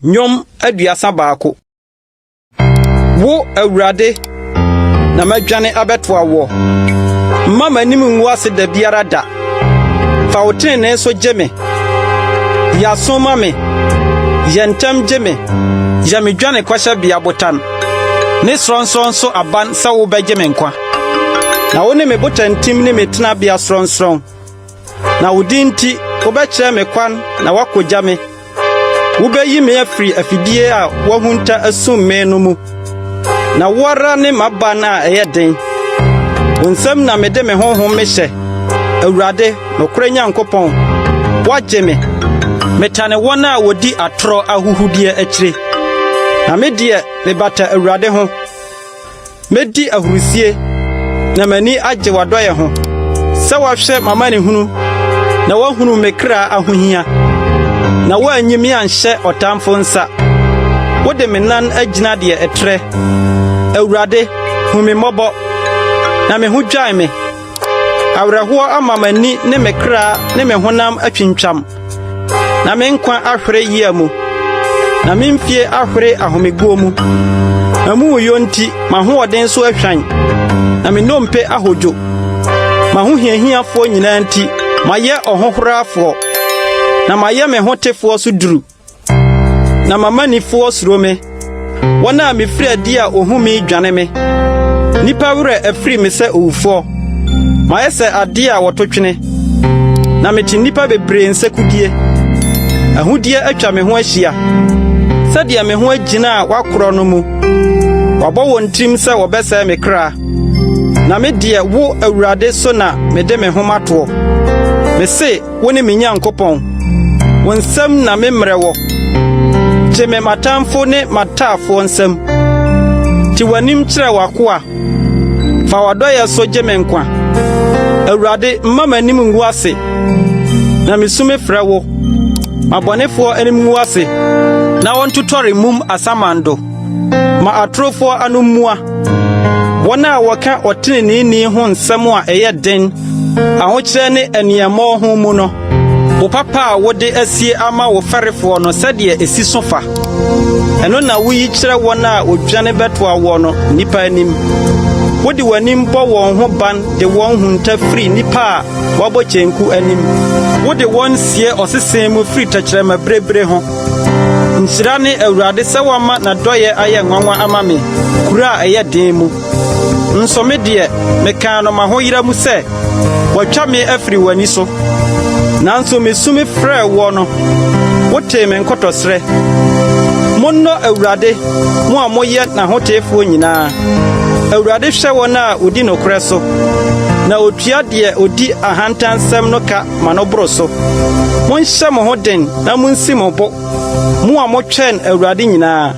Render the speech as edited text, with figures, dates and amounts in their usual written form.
Nyom aduasa baako. Wo awurade na madwane abeto awo. Mama nim nwu ase da biara da. Fa wotene so geme. Ya soma me. Yentam geme. Ya medwane kwasha bia botan. Ne sronson so aban sa wo begeme nkwa. Na wone me botan tim ne metena bia sronson. Na wodinti wo be kire me kwan na wakogya me. Wo be yi me afiri afidie a wo hunta asum me no mu. Na wara ne maba na eyeden. Wonsam na mede me honhom me hye. Awurade no kora Nyankopɔn. Wagye me. Metane wona wodi atoro ahuhudie akire. Na me die me bata Awurade ho. Medi ahurusie na mani agye wadoye ho. Se wahwe mama ne hunu na wahunu me kra ahohia. Na wanyimi anhye otamfo nsa. Wode me nan agina de etre. Awurade hu me mobo na me hu dwan me. Awraho amamani ne me kra ne me honam atwintwam. Na me nkwa ahwere yiamu. Na me mfie ahwere ahomeguo mu. Na mu yonti mahoɔden so ahwan. Na me nompe ahodwo. Maho hiahiafo nyina nti maye ɔhohorafo. Na maye me hotefo so duru. Na mamanifo suro me. Wona me firi adi a ohumi dwane me. Nipa wure afiri me se owufo. Maye se ade a wototwene. Na meti nipa bebre nsekudie. Ahudie atwa me ho ahia. Sadia me ho agina a wakoro no mu. Wabɔ wontim se wobese me kra. Na me die wo Awurade so na me de me ho mato. Me se woni me Nyankopɔn. Wonsam na me mrewo. Che me matamfo ne matafo nsam. Ti wanim kire wakoa. Fa wadoye so gye me nkwa. Awurade mama nim ngu ase. Na mesume frewo. Mabonefo anim ngu ase. Na wontotore mum asamando. Ma atrofo anumua. Wona waka otene ni ho nsam a eye den. Ahokyere ne aniamo ho mu no. Wo papa wode asie ama wo ferefo no sede esi sofa. Eno na wuyi kire wona odwane beto awo no nipa anim. Wodi wanim bo won ho ban de won hunta free nipa wabo chenku anim. Wodi won sie osesen mu free takire mabrebre ho. Nsira ne Awurade se wama na doye aye nwanwa ama me kura aye den mu. Nso me de meka no mahoyira mu se watwa me afiri wani so. Nanso mesumi frɛ wo no wote me nkotosre. Monno Awurade mo a moyɛ na hotefo nyinaa. Awurade hwɛ won a odi nokre so. Na otua de odi ahantansɛm no ka manobro so. Monhyɛ mo ho den na monsi mo bo. Mo a motwɛn Awurade nyinaa.